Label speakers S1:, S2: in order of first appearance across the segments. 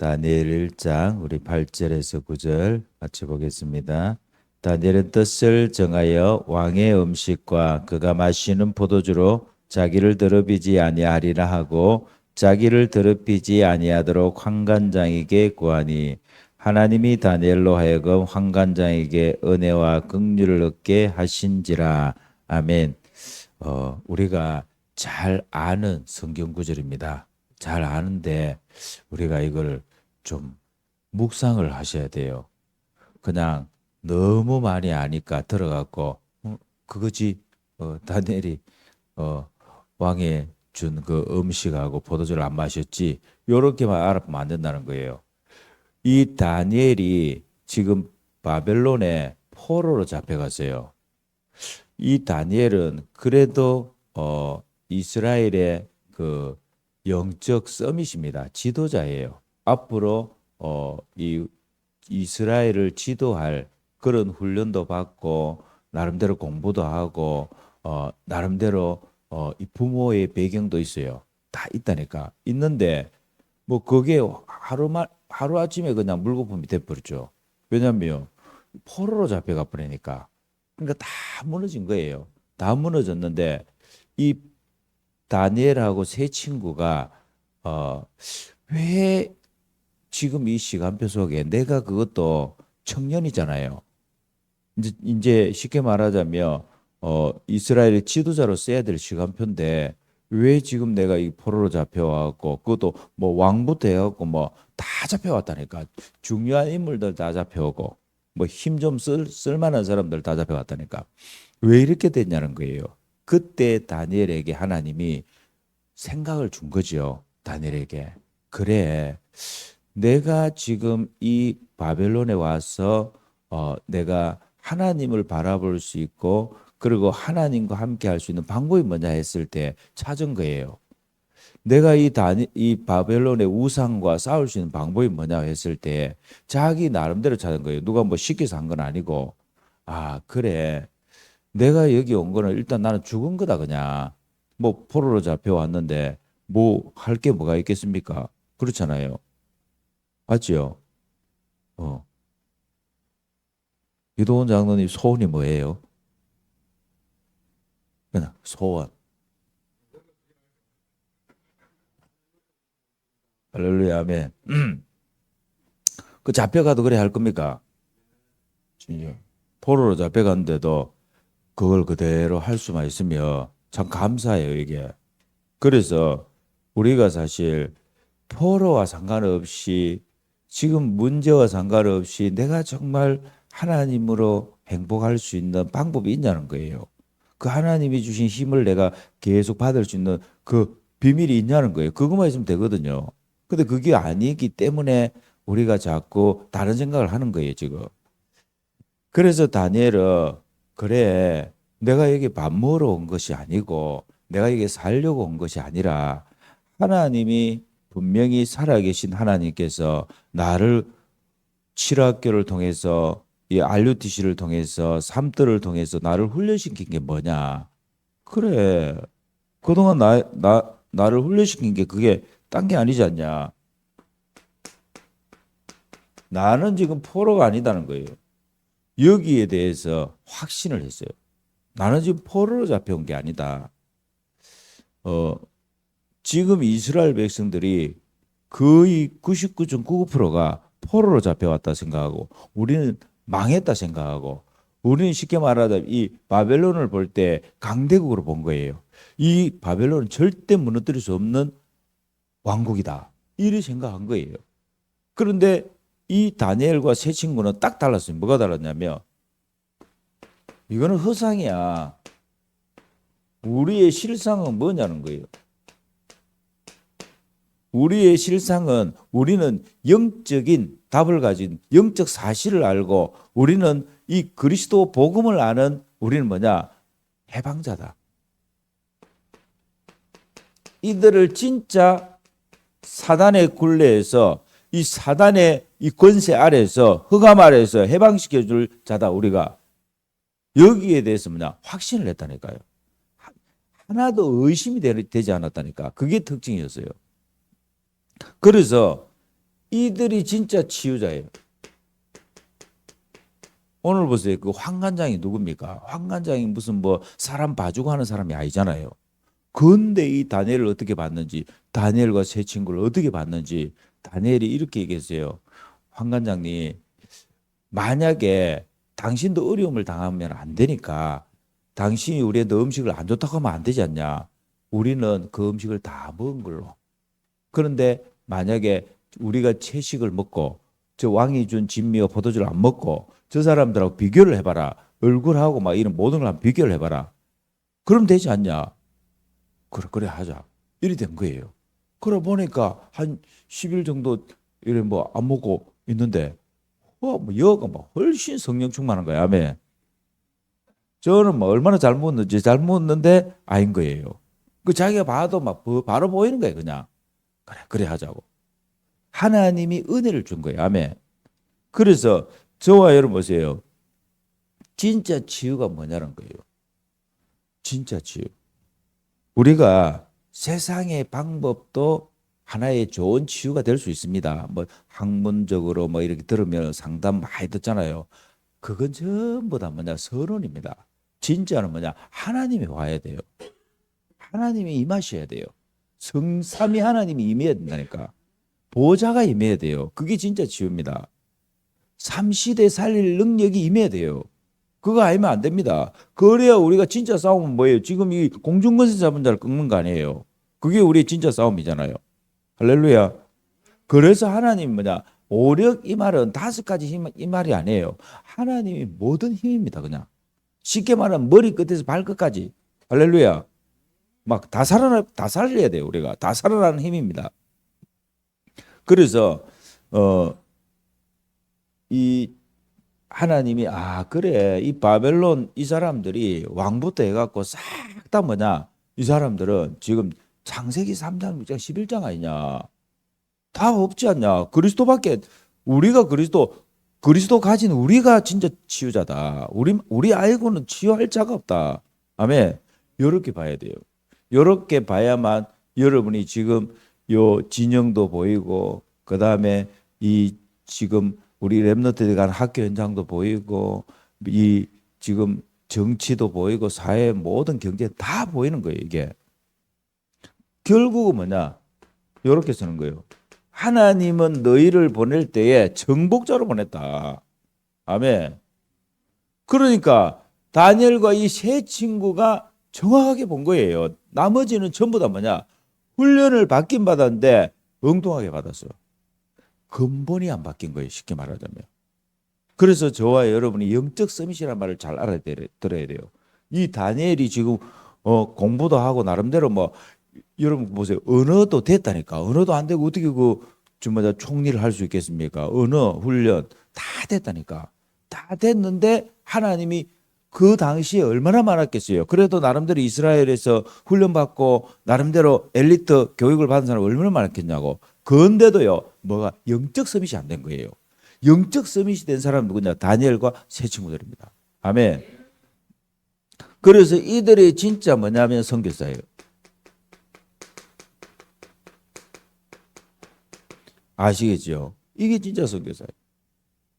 S1: 다니엘 1장 우리 8절에서 9절 같이 보겠습니다. 다니엘은 뜻을 정하여 왕의 음식과 그가 마시는 포도주로 자기를 더럽히지 아니하리라 하고 자기를 더럽히지 아니하도록 환관장에게 구하니 하나님이 다니엘로 하여금 환관장에게 은혜와 긍휼을 얻게 하신지라. 아멘. 우리가 잘 아는 성경 구절입니다. 잘 아는데 우리가 이걸 좀 묵상을 하셔야 돼요. 그냥 너무 많이 아니까 들어갖고 그거지 다니엘이 왕에 준 그 음식하고 포도주를 안 마셨지 요렇게만 알아보면 안 된다는 거예요. 이 다니엘이 지금 바벨론에 포로로 잡혀갔어요. 이 다니엘은 그래도 이스라엘의 그 영적 서밋입니다. 지도자예요. 앞으로 이 이스라엘을 지도할 그런 훈련도 받고 나름대로 공부도 하고 나름대로 이 부모의 배경도 있어요. 다 있다니까. 있는데 뭐 그게 하루 아침에 그냥 물거품이 돼버렸죠. 왜냐면 포로로 잡혀가 버리니까. 그러니까 다 무너진 거예요. 다 무너졌는데 이 다니엘하고 세 친구가 왜 지금 이 시간표 속에 내가 그것도 청년이잖아요. 이제 쉽게 말하자면 이스라엘의 지도자로 써야 될 시간표인데 왜 지금 내가 이 포로로 잡혀왔고 그것도 뭐 왕부터 해갖고 뭐 다 잡혀왔다니까. 중요한 인물들 다 잡혀오고 뭐 힘 좀 쓸만한 사람들 다 잡혀왔다니까. 왜 이렇게 됐냐는 거예요. 그때 다니엘에게 하나님이 생각을 준 거죠. 다니엘에게. 그래, 내가 지금 이 바벨론에 와서 내가 하나님을 바라볼 수 있고 그리고 하나님과 함께 할 수 있는 방법이 뭐냐 했을 때 찾은 거예요. 내가 이 바벨론의 우상과 싸울 수 있는 방법이 뭐냐 했을 때 자기 나름대로 찾은 거예요. 누가 뭐 시켜서 한 건 아니고. 아, 그래. 내가 여기 온 거는 일단 나는 죽은 거다 그냥. 뭐 포로로 잡혀왔는데 뭐 할 게 뭐가 있겠습니까? 그렇잖아요. 맞지요? 어. 이도훈 장로님 소원이 뭐예요? 그냥 소원. 할렐루야, 아멘. 그 잡혀가도 그래 할 겁니까? 진짜. 포로로 잡혀갔는데도 그걸 그대로 할 수만 있으면 참 감사해요, 이게. 그래서 우리가 사실 포로와 상관없이 지금 문제와 상관없이 내가 정말 하나님으로 행복할 수 있는 방법이 있냐는 거예요. 그 하나님이 주신 힘을 내가 계속 받을 수 있는 그 비밀이 있냐는 거예요. 그것만 있으면 되거든요. 근데 그게 아니기 때문에 우리가 자꾸 다른 생각을 하는 거예요, 지금. 그래서 다니엘은 그래, 내가 여기 밥 먹으러 온 것이 아니고 내가 여기 살려고 온 것이 아니라 하나님이 분명히 살아계신 하나님께서 나를 칠학교를 통해서 이 RUTC를 통해서 삼들을 통해서 나를 훈련시킨 게 뭐냐? 그래. 그동안 나를 훈련시킨 게 그게 딴 게 아니지 않냐? 나는 지금 포로가 아니다는 거예요. 여기에 대해서 확신을 했어요. 나는 지금 포로로 잡혀온 게 아니다. 어, 지금 이스라엘 백성들이 거의 99.99%가 포로로 잡혀왔다 생각하고 우리는 망했다 생각하고 우리는 쉽게 말하자면 이 바벨론을 볼 때 강대국으로 본 거예요. 이 바벨론은 절대 무너뜨릴 수 없는 왕국이다. 이렇게 생각한 거예요. 그런데 이 다니엘과 세 친구는 딱 달랐어요. 뭐가 달랐냐면 이거는 허상이야. 우리의 실상은 뭐냐는 거예요. 우리의 실상은 우리는 영적인 답을 가진 영적 사실을 알고 우리는 이 그리스도 복음을 아는 우리는 뭐냐? 해방자다. 이들을 진짜 사단의 굴레에서 이 사단의 이 권세 아래에서 흑암 아래에서 해방시켜 줄 자다 우리가 여기에 대해서 뭐냐? 확신을 했다니까요. 하나도 의심이 되지 않았다니까. 그게 특징이었어요. 그래서 이들이 진짜 치유자예요. 오늘 보세요. 그 환관장이 누굽니까? 환관장이 무슨 뭐 사람 봐주고 하는 사람이 아니잖아요. 그런데 이 다니엘을 어떻게 봤는지, 다니엘과 세 친구를 어떻게 봤는지, 다니엘이 이렇게 얘기했어요. 환관장님, 만약에 당신도 어려움을 당하면 안 되니까 당신이 우리한테 음식을 안 좋다고 하면 안 되지 않냐? 우리는 그 음식을 다 먹은 걸로. 그런데 만약에 우리가 채식을 먹고 저 왕이 준 진미와 포도주를 안 먹고 저 사람들하고 비교를 해봐라. 얼굴하고 막 이런 모든 걸 한번 비교를 해봐라. 그럼 되지 않냐? 그래 하자. 이리 된 거예요. 그래 보니까 한 10일 정도 이래 뭐 안 먹고 있는데 뭐 여가 뭐 훨씬 성령 충만한 거야. 아멘. 저는 뭐 얼마나 잘 먹었는지 잘 먹었는데 아닌 거예요. 그 자기가 봐도 막 바로 보이는 거예요. 그냥 그래 하자고. 하나님이 은혜를 준 거예요. 아멘. 그래서 저와 여러분 보세요. 진짜 치유가 뭐냐는 거예요. 진짜 치유. 우리가 세상의 방법도 하나의 좋은 치유가 될 수 있습니다. 뭐 학문적으로 뭐 이렇게 들으면 상담 많이 듣잖아요. 그건 전부 다 뭐냐 선언입니다. 진짜는 뭐냐 하나님이 와야 돼요. 하나님이 임하셔야 돼요. 성삼위 하나님이 임해야 된다니까. 보좌가 임해야 돼요. 그게 진짜 치유입니다. 삼시대 살릴 능력이 임해야 돼요. 그거 아니면 안 됩니다. 그래야 우리가 진짜 싸움은 뭐예요? 지금 이 공중권세 잡은 자를 꺾는 거 아니에요. 그게 우리 진짜 싸움이잖아요. 할렐루야. 그래서 하나님 뭐냐? 오력 이 말은 5가지 힘, 이 말이 아니에요. 하나님이 모든 힘입니다. 그냥. 쉽게 말하면 머리 끝에서 발끝까지. 할렐루야. 막 다 살려야 돼요. 우리가. 다 살아나는 힘입니다. 그래서 이 하나님이 그래 이 바벨론 이 사람들이 왕부터 해갖고 싹 다 뭐냐 이 사람들은 지금 창세기 3장 6장 11장 아니냐 다 없지 않냐 그리스도밖에 우리가 그리스도 가진 우리가 진짜 치유자다 우리 알고는 치유할 자가 없다 아멘 이렇게 봐야 돼요 이렇게 봐야만 여러분이 지금 요 진영도 보이고 그 다음에 이 지금 우리 랩너트들이 가는 학교 현장도 보이고 이 지금 정치도 보이고 사회 모든 경제 다 보이는 거예요 이게 결국은 뭐냐 이렇게 쓰는 거예요 하나님은 너희를 보낼 때에 정복자로 보냈다 아멘 그러니까 다니엘과 이 세 친구가 정확하게 본 거예요 나머지는 전부 다 뭐냐 훈련을 받긴 받았는데 엉뚱하게 받았어요 근본이 안 바뀐 거예요. 쉽게 말하자면. 그래서 저와 여러분이 영적 서밋이라는 말을 잘 알아들어야 돼요. 이 다니엘이 지금 공부도 하고 나름대로 뭐 여러분 보세요. 언어도 됐다니까. 언어도 안 되고 어떻게 그 총리를 할 수 있겠습니까? 언어, 훈련 다 됐다니까. 다 됐는데 하나님이 그 당시에 얼마나 많았겠어요. 그래도 나름대로 이스라엘에서 훈련받고 나름대로 엘리트 교육을 받은 사람이 얼마나 많았겠냐고. 그런데도요. 뭐가 영적 서밋이 안 된 거예요. 영적 서밋이 된 사람은 누구냐? 다니엘과 세 친구들입니다. 아멘. 그래서 이들이 진짜 뭐냐면 선교사예요. 아시겠죠? 이게 진짜 선교사예요.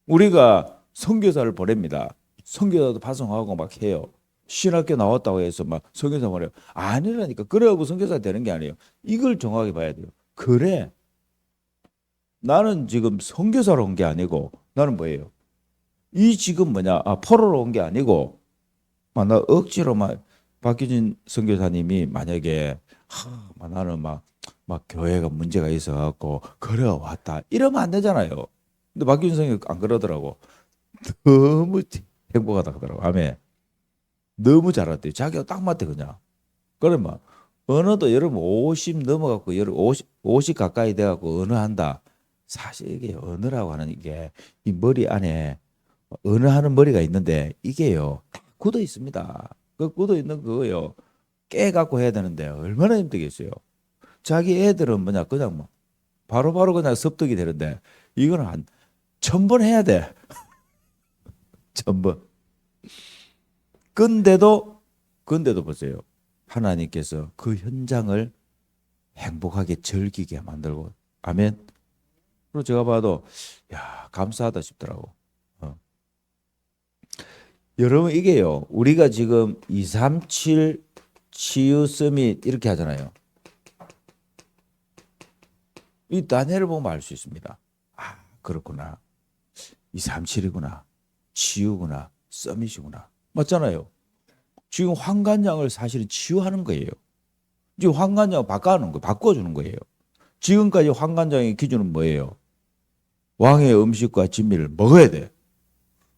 S1: 우리가 선교사를 보냅니다. 선교사도 파송하고 막 해요. 신학교 나왔다고 해서 막 선교사 보내요. 아니라니까. 그래갖고 선교사 되는 게 아니에요. 이걸 정확하게 봐야 돼요. 그래. 나는 지금 선교사로 온 게 아니고 나는 뭐예요? 이 지금 포로로 온 게 아니고 나 억지로 박규진 선교사님이 만약에 나는 막 교회가 문제가 있어갖고 그래 왔다 이러면 안 되잖아요. 근데 박규진 선교사 안 그러더라고. 너무 행복하다 하더라고. 아멘. 너무 잘했대요. 자기가 딱 맞대 그냥. 그래 언어도 여러분 50 넘어갖고 여러분 50 가까이 돼갖고 언어 한다. 사실 이게 언어라고 하는 이게 이 머리 안에 언어하는 머리가 있는데 이게요 다 굳어 있습니다. 그 굳어 있는 그거요 깨갖고 해야 되는데 얼마나 힘들겠어요. 자기 애들은 그냥 바로바로 그냥 습득이 되는데 이거는 한 1000번 해야 돼. 1000번. 근데도 보세요. 하나님께서 그 현장을 행복하게 즐기게 만들고 아멘. 그리고 제가 봐도 야 감사하다 싶더라고. 어. 여러분 이게요. 우리가 지금 237 치유 서밋 이렇게 하잖아요. 이 단해를 보면 알 수 있습니다. 아 그렇구나. 237이구나. 치유구나. 서밋이구나. 맞잖아요. 지금 황관장을 사실은 치유하는 거예요. 지금 황관장을 바꿔주는 거예요. 바꿔주는 거예요. 지금까지 황관장의 기준은 뭐예요? 왕의 음식과 진미를 먹어야 돼.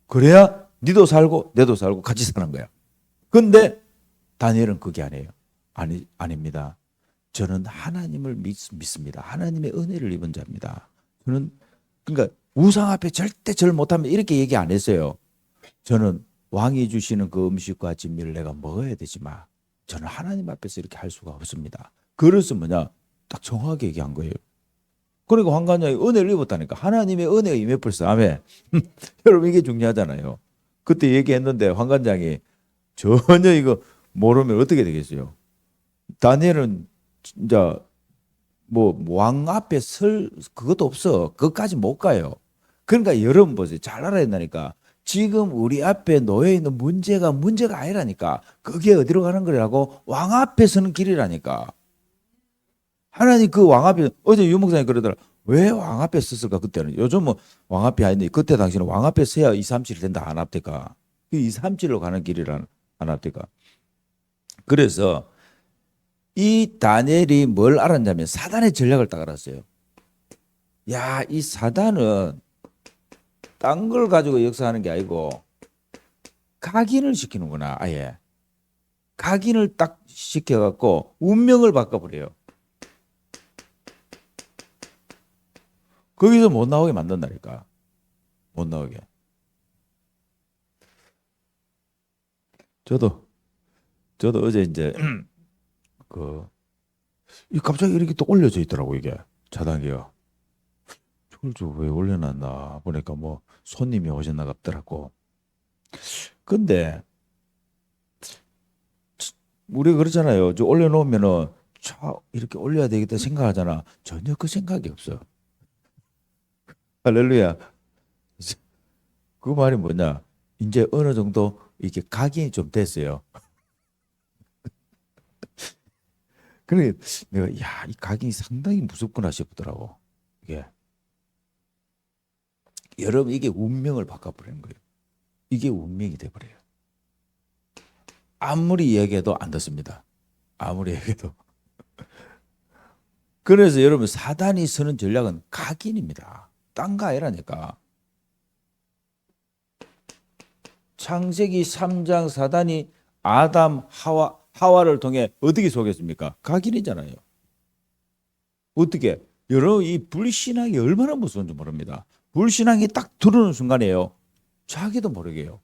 S1: 그래야 니도 살고 내도 살고 같이 사는 거야. 근데 다니엘은 그게 아니에요. 아닙니다. 저는 하나님을 믿습니다. 하나님의 은혜를 입은 자입니다. 저는 그러니까 우상 앞에 절대 절 못하면 이렇게 얘기 안 했어요. 저는 왕이 주시는 그 음식과 진미를 내가 먹어야 되지만 저는 하나님 앞에서 이렇게 할 수가 없습니다. 그래서 뭐냐? 딱 정확하게 얘기한 거예요. 그러니까 황관장이 은혜를 입었다니까. 하나님의 은혜가 임해버렸어. 아멘. 여러분 이게 중요하잖아요. 그때 얘기했는데 황관장이 전혀 이거 모르면 어떻게 되겠어요? 다니엘은 진짜 뭐 왕 앞에 설 그것도 없어. 그것까지 못 가요. 그러니까 여러분 보세요. 잘 알아야 된다니까. 지금 우리 앞에 놓여 있는 문제가 아니라니까. 그게 어디로 가는 거라고? 왕 앞에 서는 길이라니까. 하나님 그 왕 앞에 어제 유 목사님 그러더라. 왜 왕 앞에 섰을까 그때는? 요즘은 왕 앞이 아닌데 그때 당시는 왕 앞에 서야 237이 된다 안 합니까? 그 237로 가는 길이란 안 합니까? 그래서 이 다니엘이 뭘 알았냐면 사단의 전략을 딱 알았어요. 야, 이 사단은 딴 걸 가지고 역사하는 게 아니고 각인을 시키는구나. 아예 각인을 딱 시켜갖고 운명을 바꿔버려요. 거기서 못 나오게 만든다니까. 못 나오게. 저도 어제 이제 갑자기 이렇게 또 올려져 있더라고 이게 자단기가. 저걸 좀 왜 올려놨나 보니까 뭐 손님이 오셨나 같더라고. 근데 우리가 그러잖아요. 저 올려놓으면은 이렇게 올려야 되겠다 생각하잖아. 전혀 그 생각이 없어. 할렐루야. 그 말이 뭐냐? 이제 어느 정도 이게 각인이 좀 됐어요. 그래 내가 야, 이 각인이 상당히 무섭구나 싶더라고. 이게 여러분 이게 운명을 바꿔버리는 거예요. 이게 운명이 돼버려요. 아무리 얘기해도 안 듣습니다. 아무리 얘기해도. 그래서 여러분 사단이 쓰는 전략은 각인입니다. 딴 거 아니라니까. 창세기 3장 사단이 아담 하와를 통해 어떻게 속였습니까? 각인이잖아요. 어떻게? 여러분 이 불신앙이 얼마나 무서운지 모릅니다. 불신앙이 딱 들어오는 순간에요. 자기도 모르게요.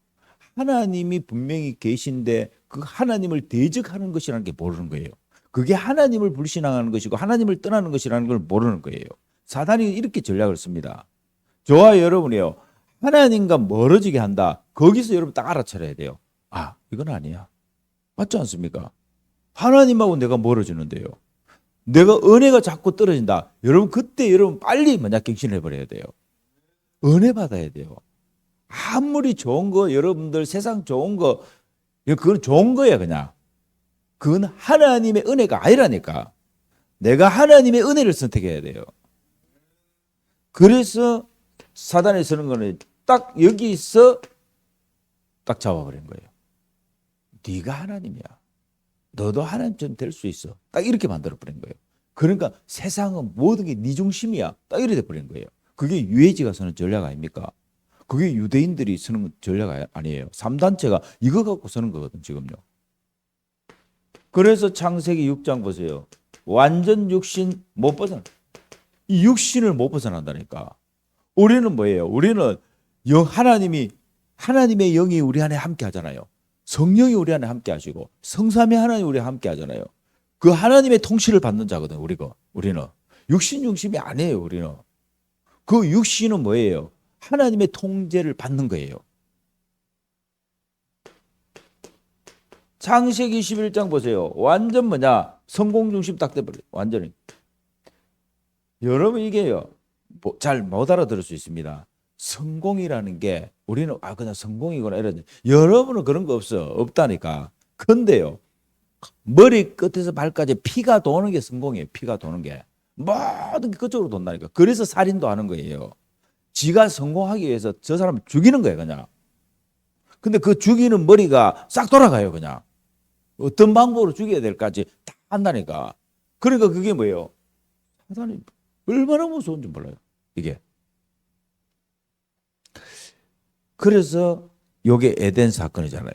S1: 하나님이 분명히 계신데 그 하나님을 대적하는 것이라는 게 모르는 거예요. 그게 하나님을 불신앙하는 것이고 하나님을 떠나는 것이라는 걸 모르는 거예요. 사단이 이렇게 전략을 씁니다. 저와 여러분이요. 하나님과 멀어지게 한다. 거기서 여러분 딱 알아차려야 돼요. 아, 이건 아니야. 맞지 않습니까? 하나님하고 내가 멀어지는데요. 내가 은혜가 자꾸 떨어진다. 여러분 그때 여러분 빨리 갱신해 버려야 돼요. 은혜 받아야 돼요. 아무리 좋은 거 여러분들 세상 좋은 거 그건 좋은 거야 그냥. 그건 하나님의 은혜가 아니라니까. 내가 하나님의 은혜를 선택해야 돼요. 그래서 사단이 쓰는 거는 딱 여기서 딱 잡아버린 거예요. 네가 하나님이야. 너도 하나님처럼 될 수 있어. 딱 이렇게 만들어버린 거예요. 그러니까 세상은 모든 게 네 중심이야. 딱 이렇게 돼버린 거예요. 그게 유해지가 쓰는 전략 아닙니까? 그게 유대인들이 쓰는 전략 아니에요. 3단체가 이거 갖고 쓰는 거거든 지금요. 그래서 창세기 6장 보세요. 완전 육신 못 벗어나. 이 육신을 못 벗어난다니까. 우리는 뭐예요? 우리는 하나님의 영이 우리 안에 함께 하잖아요. 성령이 우리 안에 함께 하시고 성삼위 하나님 우리 함께 하잖아요. 그 하나님의 통치를 받는 자거든 우리는. 육신 중심이 아니에요 우리는. 그 육신은 뭐예요? 하나님의 통제를 받는 거예요. 창세기 21장 보세요. 완전 뭐냐? 성공 중심 딱 돼버려요. 완전히. 여러분 이게요. 잘 못 알아들을 수 있습니다. 성공이라는 게 우리는 그냥 성공이구나 이런 여러분은 그런 거 없다니까. 근데요 머리 끝에서 발까지 피가 도는 게 성공이에요. 피가 도는 게 모든 게 그쪽으로 돈다니까. 그래서 살인도 하는 거예요. 지가 성공하기 위해서 저 사람을 죽이는 거예요 그냥. 근데 그 죽이는 머리가 싹 돌아가요 그냥. 어떤 방법으로 죽여야 될까지 다 한다니까. 그러니까 그게 뭐예요? 사단이 얼마나 무서운지 몰라요 이게. 그래서 요게 에덴 사건이잖아요.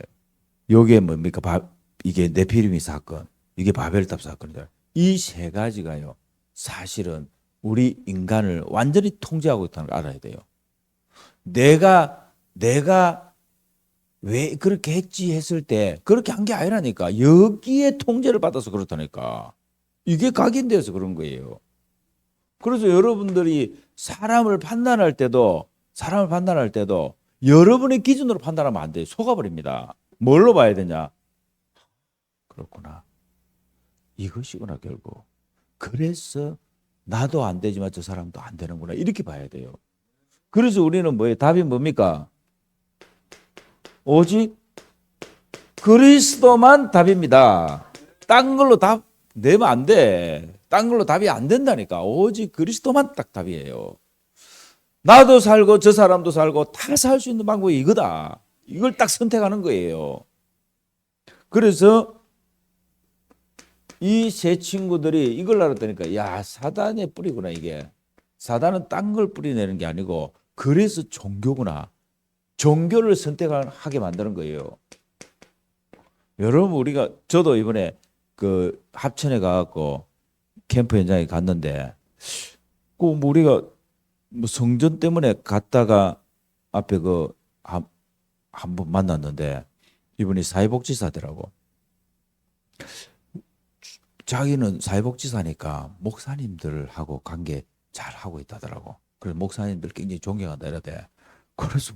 S1: 요게 뭡니까? 이게 네피림이 사건, 이게 바벨탑 사건이잖아요. 이 세 가지가요. 사실은 우리 인간을 완전히 통제하고 있다는 걸 알아야 돼요. 내가 왜 그렇게 했지 했을 때 그렇게 한 게 아니라니까. 여기에 통제를 받아서 그렇다니까. 이게 각인되어서 그런 거예요. 그래서 여러분들이 사람을 판단할 때도 여러분의 기준으로 판단하면 안 돼요. 속아버립니다. 뭘로 봐야 되냐? 그렇구나. 이것이구나 결국. 그래서 나도 안 되지만 저 사람도 안 되는구나. 이렇게 봐야 돼요. 그래서 우리는 뭐예요? 답이 뭡니까? 오직 그리스도만 답입니다. 딴 걸로 답 내면 안 돼. 딴 걸로 답이 안 된다니까. 오직 그리스도만 딱 답이에요. 나도 살고 저 사람도 살고 다 살 수 있는 방법이 이거다. 이걸 딱 선택하는 거예요. 그래서 이 세 친구들이 이걸 알았다니까. 야, 사단의 뿌리구나 이게. 사단은 딴 걸 뿌리내는 게 아니고 그래서 종교구나. 종교를 선택하게 만드는 거예요. 여러분 저도 이번에 그 합천에 가갖고 캠프 현장에 갔는데 꼭 우리가 뭐 성전 때문에 갔다가 앞에 한 번 만났는데 이분이 사회복지사더라고. 자기는 사회복지사니까 목사님들하고 관계 잘 하고 있다더라고. 그래서 목사님들 굉장히 존경한다 이러대. 그래서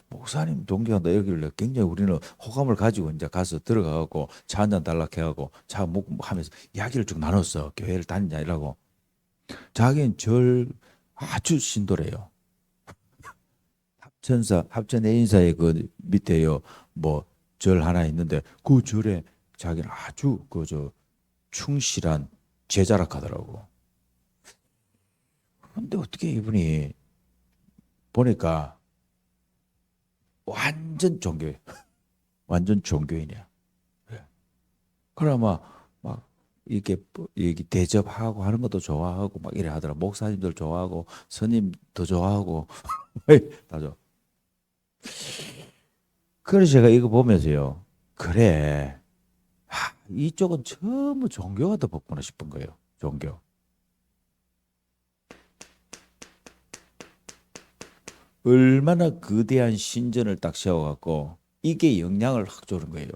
S1: 목사님 존경한다 여기를 굉장히 우리는 호감을 가지고 이제 가서 들어가갖고 차 한잔 달라 해갖고 차 먹고 하면서 이야기를 쭉 나눴어. 교회를 다니냐 이라고. 자기는 절 아주 신도래요. 합천 애인사의 그 밑에요 뭐 절 하나 있는데 그 절에 자기는 아주 충실한 제자라 하더라고. 근데 어떻게 이분이 보니까 완전 종교예요. 완전 종교인이야. 그러면 막 이렇게 대접하고 하는 것도 좋아하고 막 이래 하더라. 목사님들 좋아하고 스님도 좋아하고 다 좋아. 그래서 제가 이거 보면서요. 그래. 이쪽은 전부 종교가 더 복구나 싶은 거예요. 종교. 얼마나 거대한 신전을 딱 세워갖고 이게 영향을 확 주는 거예요.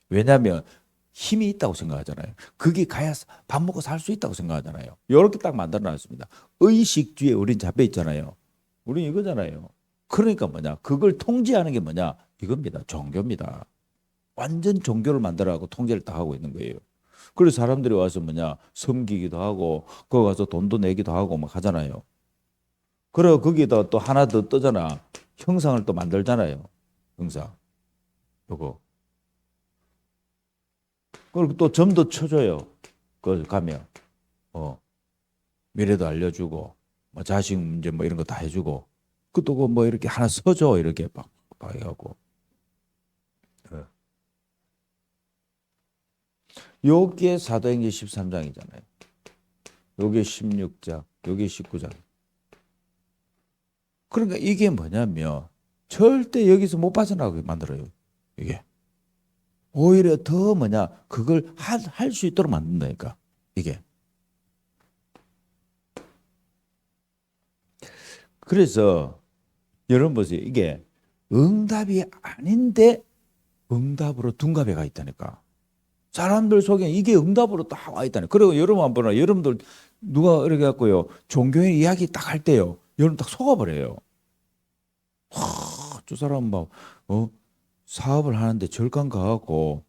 S1: 왜냐하면 힘이 있다고 생각하잖아요. 그게 가야 밥 먹고 살 수 있다고 생각하잖아요. 이렇게 딱 만들어놨습니다. 의식주의에 우린 잡혀 있잖아요. 우린 이거잖아요. 그러니까 뭐냐? 그걸 통제하는 게 뭐냐? 이겁니다. 종교입니다. 완전 종교를 만들어가고 통제를 다 하고 있는 거예요. 그래서 사람들이 와서 뭐냐? 섬기기도 하고 거기 가서 돈도 내기도 하고 막 하잖아요. 그리고 거기다 또 하나 더 뜨잖아. 형상을 또 만들잖아요. 형상. 요거. 그리고 또 점도 쳐줘요. 그 가면. 미래도 알려주고, 뭐 자식 문제 뭐 이런 거 다 해주고, 그또 뭐 이렇게 하나 써줘. 이렇게 막 해갖고. 요게 사도행전 13장이잖아요. 요게 16장, 요게 19장. 그러니까 이게 뭐냐면 절대 여기서 못 빠져나가게 만들어요. 이게. 오히려 더 뭐냐 그걸 할 수 있도록 만든다니까. 이게. 그래서 여러분 보세요. 이게 응답이 아닌데 응답으로 둔갑해 가 있다니까. 사람들 속에 이게 응답으로 딱 와 있다니. 그리고 여러분 한번 보나 여러분들 누가 이렇게 갖고요 종교인 이야기 딱 할 때요 여러분 딱 속아버려요. 저 사람 막 사업을 하는데 절간 가갖고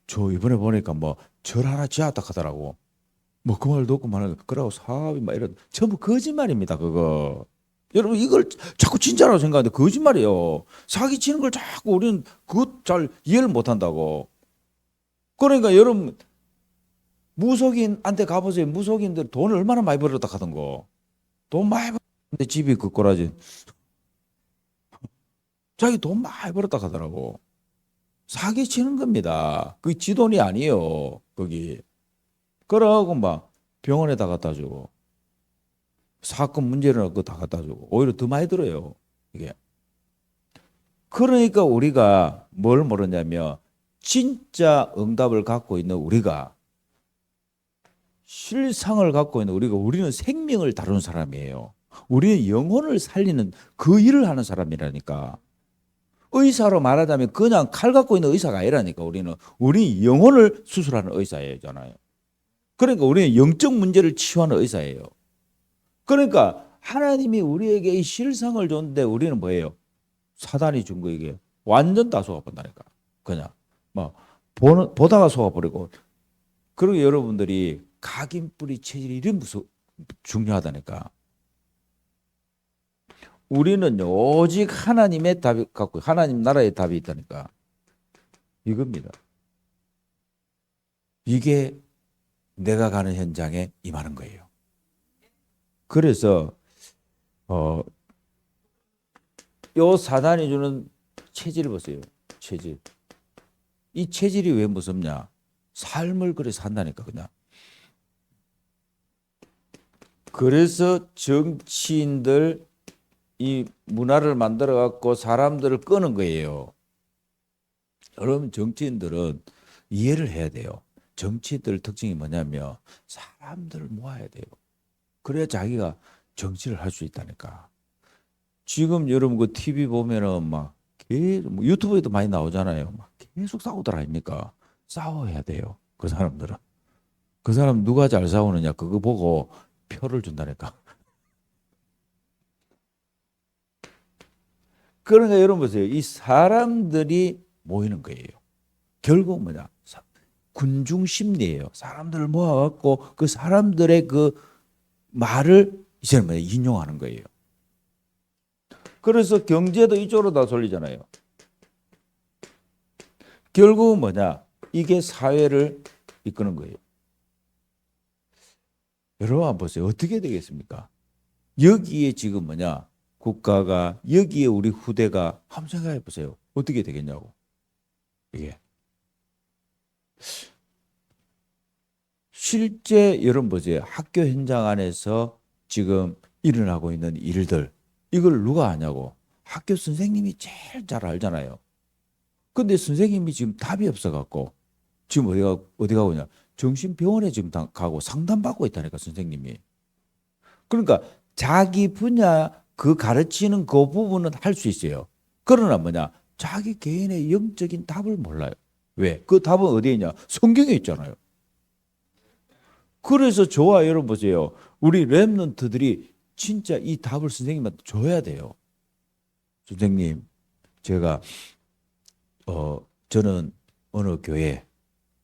S1: 저 이번에 보니까 뭐 절 하나 지었다 하더라고. 뭐 그 말 듣고 말하는 그러고 사업이 막 이런 전부 거짓말입니다 그거. 여러분 이걸 자꾸 진짜라고 생각하는데 거짓말이에요. 사기치는 걸 자꾸 우리는 그것 잘 이해를 못한다고. 그러니까 여러분 무속인한테 가보세요. 무속인들 돈을 얼마나 많이 벌었다 하던 거. 돈 많이 벌었는데 집이 그 꼬라지. 자기 돈 많이 벌었다 하더라고. 사기치는 겁니다. 그게 지 돈이 아니에요. 거기. 그러고 막 병원에다 갖다 주고 사건 문제를 그거 다 갖다 주고 오히려 더 많이 들어요. 이게. 그러니까 우리가 뭘 모르냐면 진짜 응답을 갖고 있는 우리가 실상을 갖고 있는 우리는 생명을 다루는 사람이에요. 우리는 영혼을 살리는 그 일을 하는 사람이라니까. 의사로 말하자면 그냥 칼 갖고 있는 의사가 아니라니까. 우리 영혼을 수술하는 의사예요.잖아요. 그러니까 우리는 영적 문제를 치유하는 의사예요. 그러니까 하나님이 우리에게 이 실상을 줬는데 우리는 뭐예요? 사단이 준 거 이게 완전 다 속아본다니까. 그냥 뭐 보다가 속아버리고. 그리고 여러분들이 각인뿌리 체질이 이런 중요하다니까. 우리는 오직 하나님의 답이 갖고 하나님 나라의 답이 있다니까. 이겁니다. 이게 내가 가는 현장에 임하는 거예요. 그래서 요 사단이 주는 체질을 보세요. 체질. 이 체질이 왜 무섭냐? 삶을 그래 산다니까 그냥. 그래서 정치인들 이 문화를 만들어 갖고 사람들을 끄는 거예요. 여러분 정치인들은 이해를 해야 돼요. 정치인들 특징이 뭐냐면 사람들을 모아야 돼요. 그래야 자기가 정치를 할 수 있다니까. 지금 여러분 그 TV 보면은 막 계속 뭐 유튜브에도 많이 나오잖아요. 막 계속 싸우들 아닙니까? 싸워야 돼요. 그 사람들은. 그 사람 누가 잘 싸우느냐 그거 보고 표를 준다니까. 그러니까 여러분 보세요. 이 사람들이 모이는 거예요. 결국 뭐냐? 군중 심리예요. 사람들을 모아갖고 그 사람들의 그 말을 이제는 뭐냐? 인용하는 거예요. 그래서 경제도 이쪽으로 다 돌리잖아요. 결국은 뭐냐? 이게 사회를 이끄는 거예요. 여러분 한번 보세요. 어떻게 되겠습니까? 여기에 지금 뭐냐? 국가가 여기에 우리 후대가 한번 생각해 보세요. 어떻게 되겠냐고. 이게. 실제 여러분 보세요. 학교 현장 안에서 지금 일어나고 있는 일들. 이걸 누가 아냐고. 학교 선생님이 제일 잘 알잖아요. 근데 선생님이 지금 답이 없어갖고 지금 어디 가고 있냐. 정신병원에 지금 가고 상담받고 있다니까 선생님이. 그러니까 자기 분야 그 가르치는 그 부분은 할 수 있어요. 그러나 뭐냐. 자기 개인의 영적인 답을 몰라요. 왜? 그 답은 어디에 있냐? 성경에 있잖아요. 그래서 저와 여러분 보세요. 우리 랩런트들이 진짜 이 답을 선생님한테 줘야 돼요. 선생님, 제가 저는 어느 교회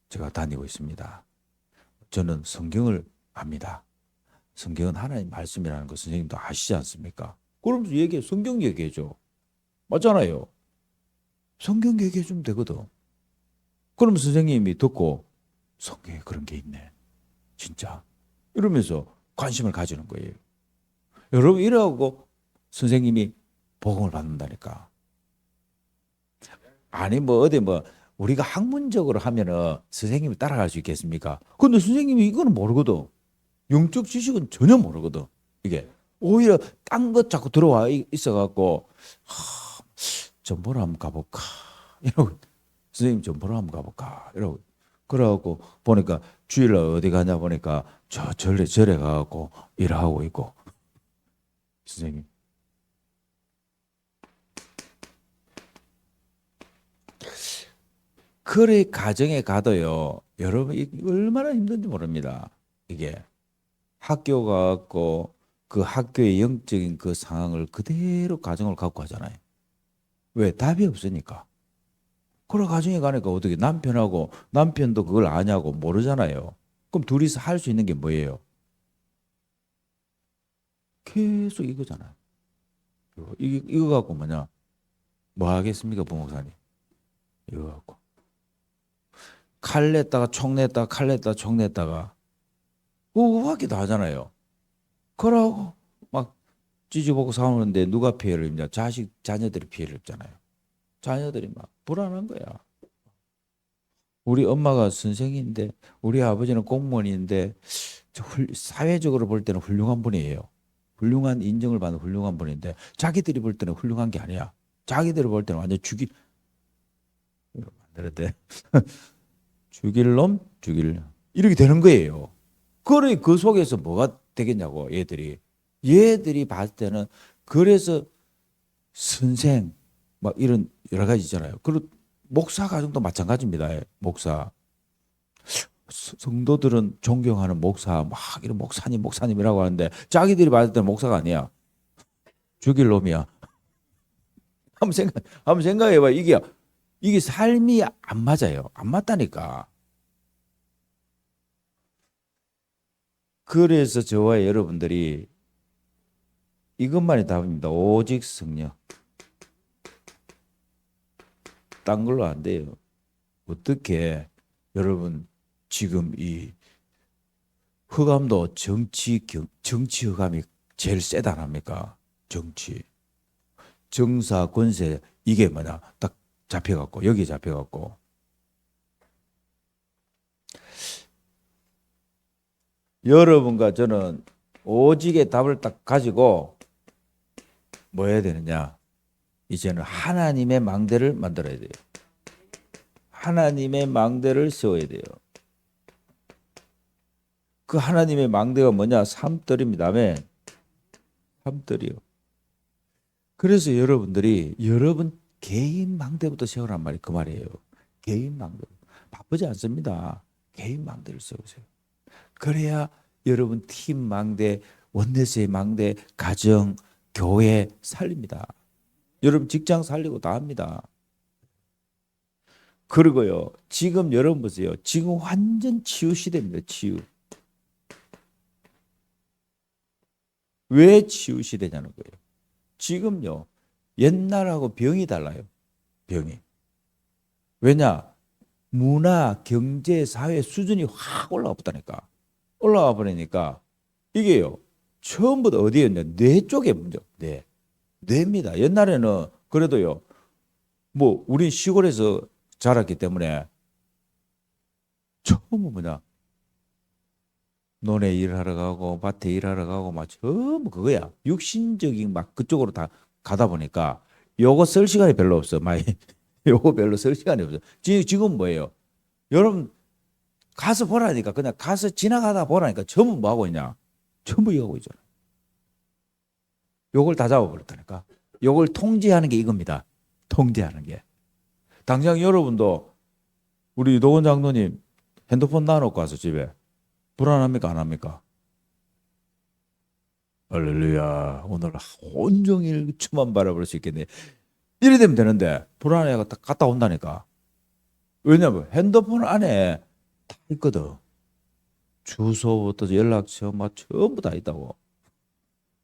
S1: 제가 다니고 있습니다. 저는 성경을 압니다. 성경은 하나님 말씀이라는 거 선생님도 아시지 않습니까? 그러면서 성경 얘기해줘. 맞잖아요. 성경 얘기해주면 되거든. 그럼 선생님이 듣고 성경에 그런 게 있네. 진짜. 이러면서 관심을 가지는 거예요. 여러분 이러고 선생님이 복음을 받는다니까. 아니 뭐 어디 뭐 우리가 학문적으로 하면은 선생님을 따라갈 수 있겠습니까? 근데 선생님이 이거는 모르거든. 영적 지식은 전혀 모르거든. 이게 오히려 딴 것 자꾸 들어와 있어갖고 좀 보러 한번 가볼까 이러고 선생님 좀 보러 한번 가볼까 이러고 그래갖고 보니까 주일날 어디 가냐 보니까 저 절에 가갖고 일하고 있고 선생님 그래 가정에 가도요 여러분 얼마나 힘든지 모릅니다. 이게 학교 가갖고 그 학교의 영적인 그 상황을 그대로 가정을 갖고 하잖아요. 왜? 답이 없으니까. 그래 가정에 가니까 어떻게 남편도 그걸 아냐고 모르잖아요. 그럼 둘이서 할 수 있는 게 뭐예요? 계속 이거잖아요. 이거 갖고 뭐냐? 뭐 하겠습니까, 부목사님? 이거 갖고. 칼 냈다가 총 냈다가 칼 냈다가 총 냈다가 그거밖에 다 하잖아요. 그러고 막 찌지보고 싸우는데 누가 피해를 입냐? 자녀들이 피해를 입잖아요. 자녀들이 막 불안한 거야. 우리 엄마가 선생인데 우리 아버지는 공무원인데 사회적으로 볼 때는 훌륭한 분이에요. 훌륭한 인정을 받는 훌륭한 분인데 자기들이 볼 때는 훌륭한 게 아니야. 자기들이 볼 때는 완전 만들었대. 죽일 놈, 이렇게 되는 거예요. 그래 그 속에서 뭐가 되겠냐고 얘들이 봤을 때는 그래서 선생 막 이런 여러 가지 있잖아요. 그리고 목사 가정도 마찬가지입니다. 목사 성도들은 존경하는 목사 막 이런 목사님이라고 하는데 자기들이 봤을 때는 목사가 아니야. 죽일 놈이야. 한번 생각해봐. 이게 삶이 안 맞아요. 안 맞다니까. 그래서 저와 여러분들이 이것만이 답입니다. 오직 성령. 딴 걸로 안 돼요. 어떻게 여러분 지금 이 흑암도 정치 흑암이 제일 세다 합니까? 정치. 정사 권세 이게 뭐냐? 딱 잡혀갖고 여기 잡혀갖고 여러분과 저는 오직의 답을 딱 가지고 뭐 해야 되느냐? 이제는 하나님의 망대를 만들어야 돼요. 하나님의 망대를 세워야 돼요. 그 하나님의 망대가 뭐냐? 삼떨입니다. 아멘. 삼떨이요. 그래서 여러분들이 여러분 개인 망대부터 세우란 말이 그 말이에요. 개인 망대. 바쁘지 않습니다. 개인 망대를 세우세요. 그래야 여러분 팀 망대, 원내스의 망대, 가정, 교회 살립니다. 여러분 직장 살리고 다 합니다. 그리고요. 지금 여러분 보세요. 지금 완전 치유 시대입니다. 치유. 왜 치유 시대냐는 거예요. 지금요. 옛날하고 병이 달라요. 병이. 왜냐? 문화, 경제, 사회 수준이 확 올라와 버다니까. 올라와 버리니까 이게요. 처음부터 어디였냐? 뇌 쪽에 문제. 뇌입니다. 옛날에는 그래도요. 뭐 우리 시골에서 자랐기 때문에 처음은 뭐냐? 논에 일하러 가고 밭에 일하러 가고 막 전부 그거야. 육신적인 막 그쪽으로 다 가다 보니까 요거 쓸 시간이 별로 없어. 많이 요거 별로 쓸 시간이 없어. 지금 뭐예요? 여러분 가서 보라니까 그냥 가서 지나가다 보라니까 전부 뭐 하고 있냐? 전부 이거 하고 있잖아. 요걸 다 잡아버렸다니까. 요걸 통제하는 게 이겁니다. 통제하는 게. 당장 여러분도 우리 노원 장로님 핸드폰 놔놓고 와서 집에 불안합니까? 안 합니까? 할렐루야. 오늘 온종일 주만 바라볼 수 있겠네. 이래 되면 되는데 불안해가 딱 갔다 온다니까. 왜냐면 핸드폰 안에 다 있거든. 주소부터 연락처 막 전부 다 있다고.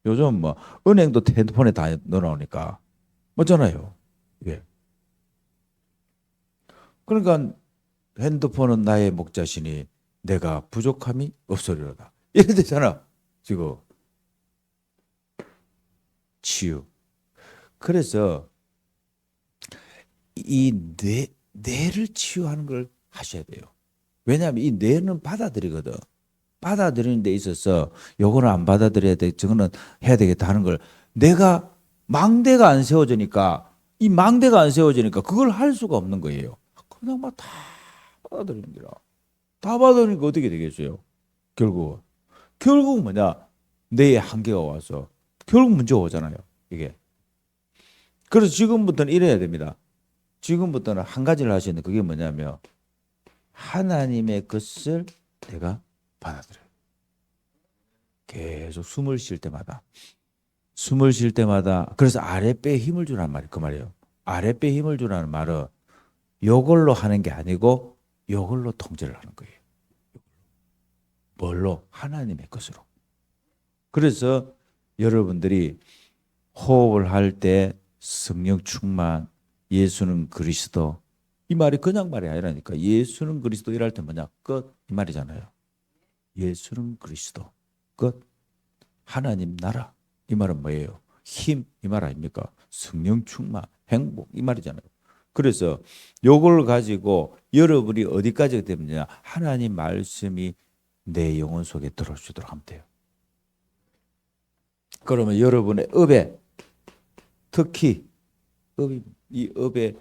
S1: 요즘 뭐 은행도 핸드폰에 다 넣어놓으니까 맞잖아요. 예. 그러니까 핸드폰은 나의 목자시니 내가 부족함이 없으리로다. 이래 되잖아. 지금 치유. 그래서 이 뇌를 치유하는 걸 하셔야 돼요. 왜냐하면 이 뇌는 받아들이거든. 받아들이는 데 있어서 요거는 안 받아들여야 돼. 저거는 해야 되겠다 하는 걸 내가 망대가 안 세워지니까 이 망대가 안 세워지니까 그걸 할 수가 없는 거예요. 그냥 막 다 받아들이는 거라. 다 받아들이니까 어떻게 되겠어요? 결국 뭐냐? 뇌에 한계가 와서 결국 문제가 오잖아요. 이게. 그래서 지금부터는 이래야 됩니다. 지금부터는 한 가지를 하시는 그게 뭐냐면 하나님의 것을 내가 받아들여요. 계속 숨을 쉴 때마다 그래서 아랫배에 힘을 주라는 말이 그 말이에요. 아랫배에 힘을 주라는 말은 요걸로 하는 게 아니고 요걸로 통제를 하는 거예요. 뭘로? 하나님의 것으로. 그래서 여러분들이 호흡을 할 때 성령 충만, 예수는 그리스도. 이 말이 그냥 말이 아니라니까. 예수는 그리스도 이럴 때 뭐냐? 끝. 이 말이잖아요. 예수는 그리스도. 끝. 하나님 나라. 이 말은 뭐예요? 힘. 이 말 아닙니까? 성령 충만, 행복. 이 말이잖아요. 그래서 요걸 가지고 여러분이 어디까지 되느냐? 하나님 말씀이 내 영혼 속에 들어올 수 있도록 하면 돼요. 그러면 여러분의 업에 특히 이 업에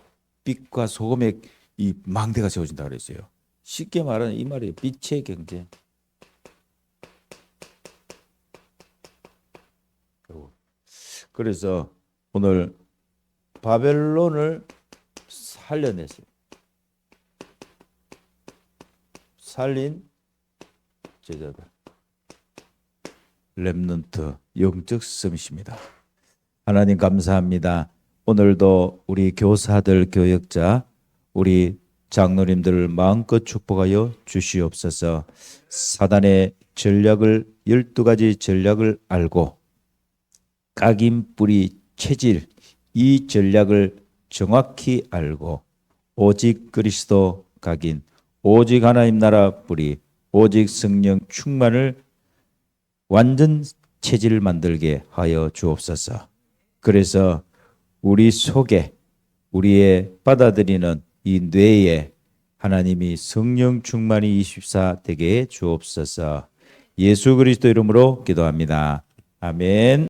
S1: 빛과 소금의 이 망대가 세워진다 그랬어요. 쉽게 말하는 이 말이에요. 빛의 경제. 그래서 오늘 바벨론을 살려냈어요. 살린 제자들. 렘넌트 영적 섬이십니다. 하나님 감사합니다. 오늘도 우리 교사들, 교역자, 우리 장로님들을 마음껏 축복하여 주시옵소서. 사단의 전략을 12가지 전략을 알고 각인 뿌리 체질 이 전략을 정확히 알고 오직 그리스도 각인, 오직 하나님 나라 뿌리, 오직 성령 충만을 완전 체질을 만들게 하여 주옵소서. 그래서 우리 속에 우리의 받아들이는 이 뇌에 하나님이 성령 충만이 24 되게 해 주옵소서. 예수 그리스도 이름으로 기도합니다. 아멘.